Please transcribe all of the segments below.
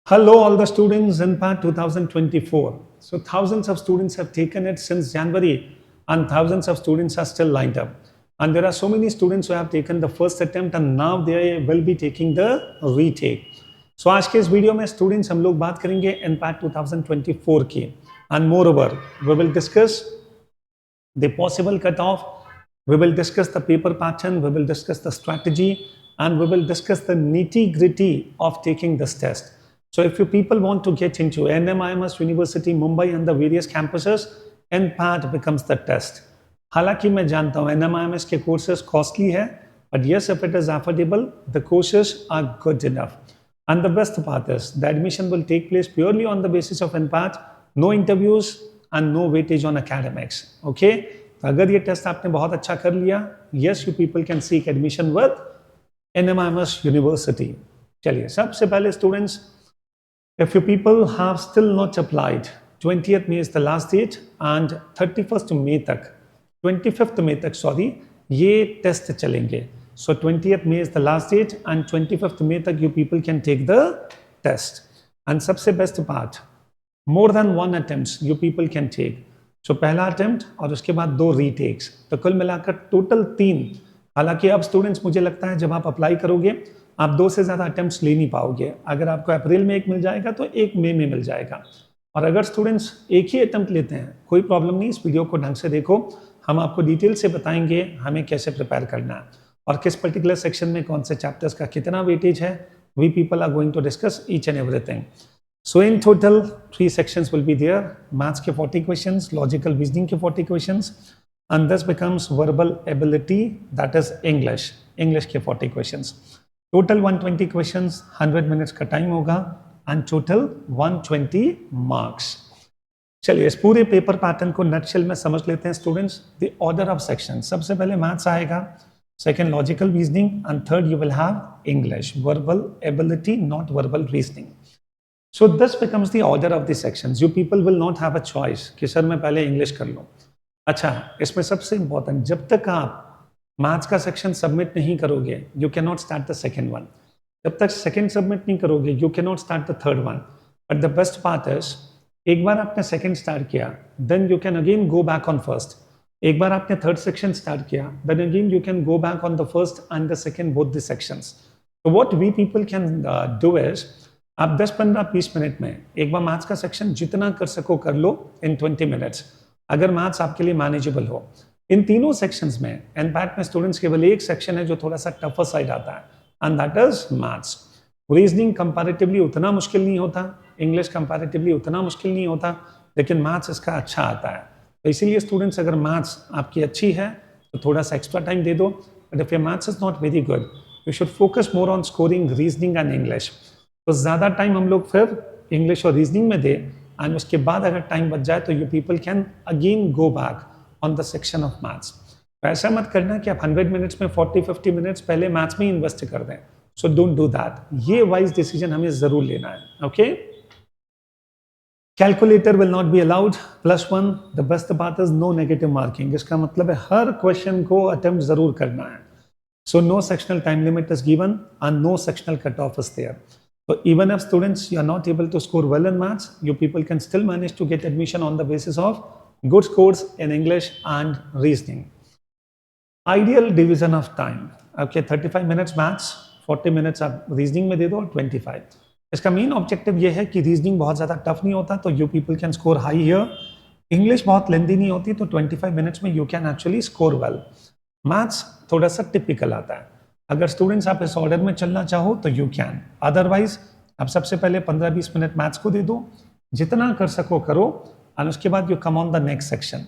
Hello, all the students in part 2024. So, thousands of students have taken it since January, and thousands of students are still lined up. And there are so many students who have taken the first attempt, and now they will be taking the retake. So, आज के इस video में students हम लोग बात करेंगे in part 2024 की, and moreover, we will discuss the possible cutoff, we will discuss the paper pattern, we will discuss the strategy, and we will discuss the nitty-gritty of taking this test. So if you people want to get into NMIMS University, Mumbai and the various campuses, NPAT becomes the test. हालांकि मैं जानता हूँ NMIMS के courses costly है, but yes, if it is affordable, the courses are good enough. And the best part is, the admission will take place purely on the basis of NPAT, no interviews and no weightage on academics. Okay? तो अगर ये test आपने बहुत अच्छा कर लिया, yes, you people can seek admission with NMIMS University. चलिए, सबसे पहले students, if you people have still not applied, 20th May is the last date and 31st May तक, 25th May तक sorry, ये टेस्ट चलेंगे. So 20th May is the last date and 25th May तक you people can take the test. And सबसे best part, more than one attempts you people can take. So पहला attempt और उसके बाद 2 retakes. तो कुल मिलाकर टोटल 3. हालांकि अब स्टूडेंट्स मुझे लगता है जब आप अप्लाई करोगे आप 2 से ज़्यादा अटेम्प्ट्स ले नहीं पाओगे. अगर आपको अप्रैल में एक मिल जाएगा तो एक मई में मिल जाएगा. और अगर स्टूडेंट्स एक ही अटेम्प्ट लेते हैं कोई प्रॉब्लम नहीं, इस वीडियो को ढंग से देखो, हम आपको डिटेल से बताएंगे हमें कैसे प्रिपेयर करना है और किस पर्टिकुलर सेक्शन में कौन से चैप्टर्स का कितना वेटेज है. We people are going to discuss each and everything. So in total 3 sections will be there. Maths के 40 क्वेश्चंस, लॉजिकल रीजनिंग के 40 questions, and this becomes verbal ability, that is English के 40 questions. Total 120 questions, 100 minutes का time होगा and total 120 marks. चलिए इस पूरे paper pattern को nutshell में समझ लेते हैं students. The order of section, सबसे पहले मैथ्स आएगा, second logical reasoning and third you will have English. Verbal ability, not verbal reasoning. So this becomes the order of the sections. You people will not have a choice कि sir मैं पहले English कर लूँ. अच्छा, इसमें सबसे important, जब तक आप मैथ्स का सेक्शन सबमिट नहीं करोगे you can not start the second one. जब तक सेकेंड सबमिट नहीं करोगे you can not start the third one. But the best part is, एक बार आपने सेकेंड स्टार्ट किया then you can again go back on first. एक बार आपने थर्ड सेक्शन स्टार्ट किया then again you can go back on the first and the second both the sections. तो what we people can do is, आप 10-15-20 minute में एक बार maths का section जितना कर सको कर लो इन 20 मिनट्स, अगर मैथ्स आपके लिए मैनेजेबल हो. इन तीनों सेक्शंस में एनपैट में स्टूडेंट्स केवल एक सेक्शन है जो थोड़ा सा टफर साइड आता है and that is maths. Reasoning comparatively उतना मुश्किल नहीं होता, इंग्लिश कंपैरेटिवली उतना मुश्किल नहीं होता, लेकिन मैथ्स इसका अच्छा आता है. तो इसीलिए स्टूडेंट्स अगर मैथ्स आपकी अच्छी है तो थोड़ा सा एक्स्ट्रा टाइम दे दो. But if your maths is not very good you should focus more on scoring reasoning and English. तो ज़्यादा टाइम हम लोग फिर इंग्लिश और रीजनिंग में दें एंड उसके बाद अगर टाइम बच जाए तो you people can again go back on the section of maths. ऐसा मत करना कि आप 100 मिनट्स में 40-50 मिनट्स पहले मैथ्स में ही इन्वेस्ट कर दें. So don't do that. ये वाइज डिसीजन हमें जरूर लेना है. Okay, calculator will not be allowed. +1. The best part is no negative marking. इसका मतलब है हर क्वेश्चन को अटेम्प्ट जरूर करना है. So no sectional time limit is given and no sectional cut off is there. So even if students you are not able to score well in maths, you people can still manage to get admission on the basis of good scores in English and reasoning. Ideal division of time. Okay, 35 minutes maths, 40 minutes आप reasoning में दे दो, 25. इसका main objective ये है कि reasoning बहुत ज़्यादा tough नहीं होता तो you people can score high here. English बहुत लेंदी नहीं होती तो 25 मिनट्स में you can actually score well. Maths थोड़ा सा टिपिकल आता है. अगर स्टूडेंट्स आप इस ऑर्डर में चलना चाहो तो यू कैन, अदरवाइज आप सबसे पहले 15-20 मिनट मैथ्स को दे दो, जितना कर सको करो और उसके बाद you come on the next section.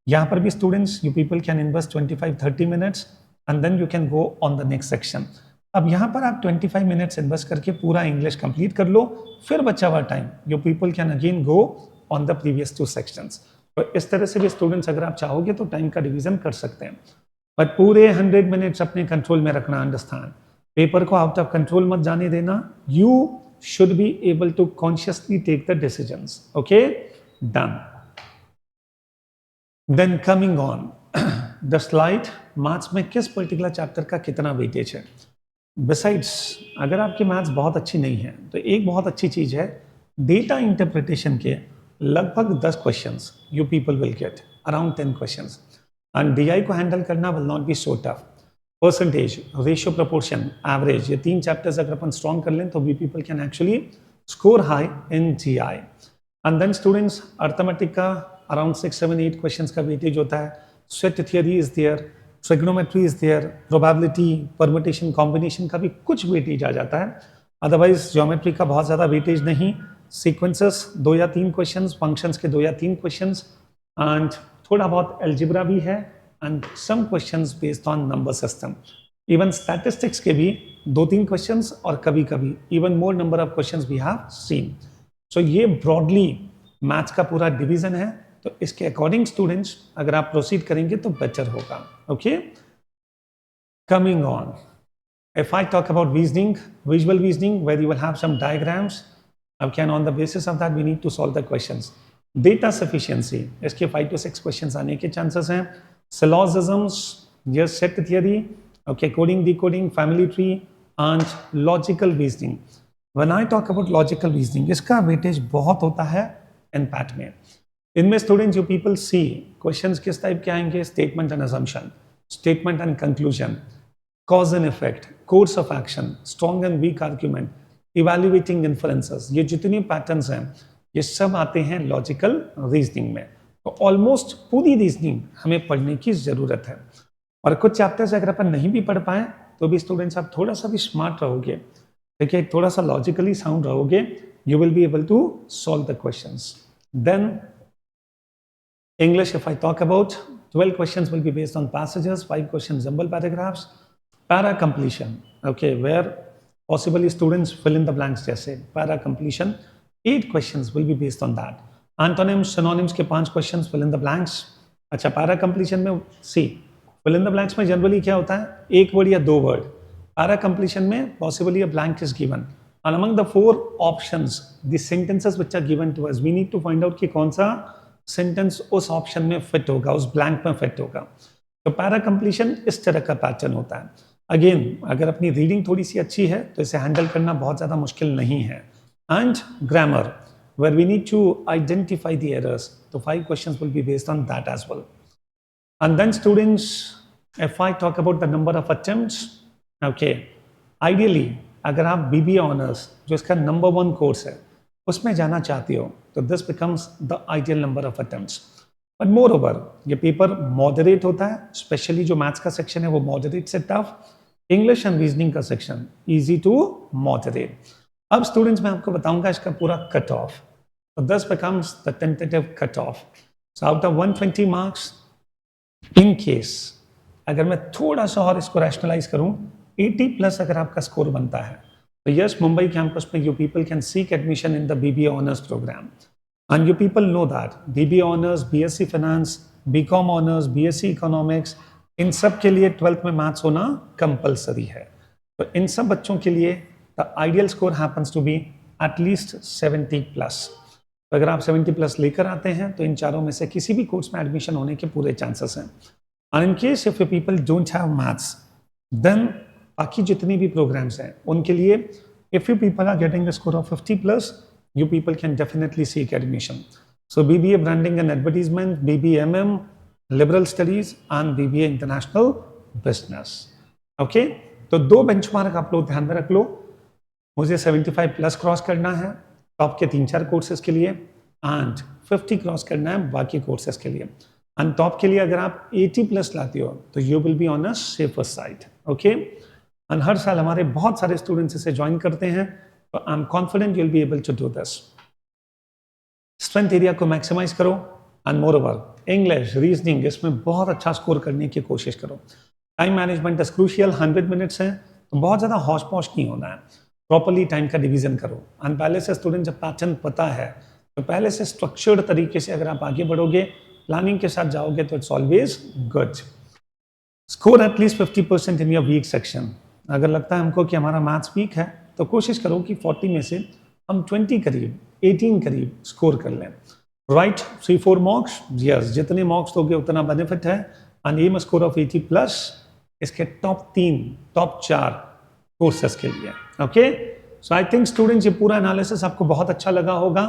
यहाँ पर भी students you people can invest 25-30 minutes and then you can go on the next section. अब यहाँ पर आप 25 मिनट्स इन्वेस्ट करके पूरा इंग्लिश कंप्लीट कर लो, फिर बचा हुआ time you people can again go on the previous 2 sections. तो इस तरह से भी स्टूडेंट्स अगर आप चाहोगे तो टाइम का डिवीजन कर सकते हैं. बट पूरे 100 मिनट्स अपने कंट्रोल में रखना. अंडरस्टैंड, पेपर को आउट ऑफ कंट्रोल मत जाने देना. You should be able to consciously take the decisions. Okay, done. Then coming on the slide, maths में किस पर्टिकुलर चैप्टर का कितना वेटेज है. बिसाइड्स अगर आपकी मैथ्स बहुत अच्छी नहीं है तो एक बहुत अच्छी चीज़ है, डेटा इंटरप्रिटेशन के लगभग 10 questions you people will get, around 10 questions, and DI को हैंडल करना will not be so tough. Percentage, ratio, proportion, average, ये 3 चैप्टर्स अगर अपन स्ट्रॉन्ग कर लें तो we people can actually score high in GI. And then students, arithmetic का अराउंड 6, 7, 8 क्वेश्चंस का वेटेज होता है. Set theory is there, trigonometry is there, probability, permutation, combination का भी कुछ वेटेज आ जाता है. अदरवाइज ज्योमेट्री का बहुत ज़्यादा वेटेज नहीं. सीक्वेंसेस 2 या 3 क्वेश्चंस, फंक्शंस के 2 या 3 क्वेश्चंस, एंड थोड़ा बहुत एल्जिब्रा भी है, and some questions based on number system. Even statistics के भी 2-3 क्वेश्चंस, और कभी कभी even more number of questions we have seen. So ये ब्रॉडली मैथ्स का पूरा डिवीजन है. तो इसके अकॉर्डिंग स्टूडेंट्स अगर आप प्रोसीड करेंगे तो बेटर होगा. Okay, coming on, if I talk about reasoning, visual reasoning, where you will have some diagrams, okay, and on the basis of that we need to solve the questions. Data sufficiency, इसके 5 to 6 questions आने के chances हैं. Syllogisms, yes, set theory, okay, coding, decoding, family tree, and logical reasoning. When I talk about logical reasoning, इसका weightage बहुत होता है NPAT में. इनमें students you people see questions किस टाइप के आएंगे? Statement and assumption, statement and conclusion, cause and effect, course of action, strong and weak argument, evaluating inferences. ये जितनी पैटर्न्स हैं ये सब आते हैं लॉजिकल रीजनिंग में. तो ऑलमोस्ट पूरी रीजनिंग हमें पढ़ने की ज़रूरत है. और कुछ चैप्टर्स अगर अपन नहीं भी पढ़ पाए तो भी स्टूडेंट्स आप थोड़ा सा भी स्मार्ट रहोगे, ठीक है, थोड़ा सा लॉजिकली साउंड रहोगे, you will be able to solve the questions. Then English, if I talk about, 12 questions will be based on passages, 5 questions jumble paragraphs. Para completion, okay, where possibly students fill in the blanks जैसे para completion, 8 questions will be based on that. Antonyms, synonyms के 5 questions, fill in the blanks. अच्छा, para completion में see, fill in the blanks में generally क्या होता है? एक word या 2 word. Para completion में possibly a blank is given. And among the 4 options, the sentences which are given to us, we need to find out कि कौन सा सेंटेंस उस ऑप्शन में फिट होगा, उस ब्लैंक में फिट होगा. तो पैरा कंप्लीशन इस तरह का पैटर्न होता है. अगेन, अगर अपनी रीडिंग थोड़ी सी अच्छी है तो इसे हैंडल करना बहुत ज़्यादा मुश्किल नहीं है. And grammar, where we need to identify the errors, तो 5 questions will be based on that as well. And then students, if I talk about the number of attempts, okay, ideally अगर आप BBA honours जो इसका number 1 course है उसमें जाना चाहते हो तो this becomes the ideal number of attempts. But more over ये पेपर मॉडरेट होता है, स्पेशली जो मैथ्स का सेक्शन है वो मॉडरेट से टफ, इंग्लिश एंड रीजनिंग का सेक्शन इजी टू मॉडरेट. अब स्टूडेंट्स मैं आपको बताऊंगा इसका पूरा कट ऑफ. तो this becomes the tentative cut off. So out of 120 marks, in case अगर मैं थोड़ा सा और इसको रैशनलाइज करूं, 80+ अगर आपका स्कोर बनता है तो यस, मुंबई कैंपस में you people can seek admission in the BBA honours programme. And you people know that BBA honours, BSc finance, BCom honours, BSc economics, इन सब के लिए 12th में मैथ्स होना कंपलसरी है. तो इन सब बच्चों के लिए the ideal score happens to be at least 70+. तो अगर आप 70+ लेकर आते हैं तो इन चारों में से किसी भी कोर्स में एडमिशन होने के पूरे चांसेस हैं. And in case if you people don't have maths, then बाकी जितनी भी प्रोग्राम्स हैं उनके लिए if you people are getting the score of 50+, you people can definitely seek admission. So BBA branding and advertisement, BBMM, liberal studies and BBA international business. Okay, तो 2 benchmark आप लोग ध्यान में रख लो. मुझे 75+ क्रॉस करना है टॉप के 3-4 कोर्सेज के लिए, एंड 50 क्रॉस करना है बाकी कोर्सेज के लिए. एंड टॉप के लिए अगर आप 80+ लाते हो तो you will be on a safer side. Okay, and हर साल हमारे बहुत सारे स्टूडेंट्स इसे ज्वाइन करते हैं. तो I am confident you will be able to do this. Strength area को मैक्सिमाइज करो, and moreover English, reasoning, इसमें बहुत अच्छा स्कोर करने की कोशिश करो. Time management is crucial. 100 minutes हैं तो बहुत ज़्यादा हौश पौश नहीं होना है. प्रॉपरली टाइम का डिवीजन करो. एंड पहले से स्टूडेंट जब पैटर्न पता है तो पहले से स्ट्रक्चर्ड तरीके से अगर आप आगे बढ़ोगे, प्लानिंग के साथ जाओगे तो it's always good. Score at least 50% in your week section. अगर लगता है हमको कि हमारा मैथ्स वीक है तो कोशिश करो कि 40 में से हम 20 करीब, 18 करीब स्कोर कर लें. राइट, 3-4 मार्क्स, यस, जितने मार्क्स दोगे उतना बेनिफिट है. And aim score of 80+. इसके टॉप 3, टॉप 4 कोर्सेस के लिए। Okay, so I think students ये पूरा एनालिसिस आपको बहुत अच्छा लगा होगा।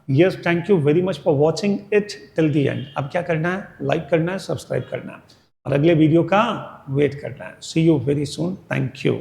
Yes, thank you very much for watching it till the end. अब क्या करना है, लाइक करना है, सब्सक्राइब करना है और अगले वीडियो का वेट करना है। See you very soon, thank you.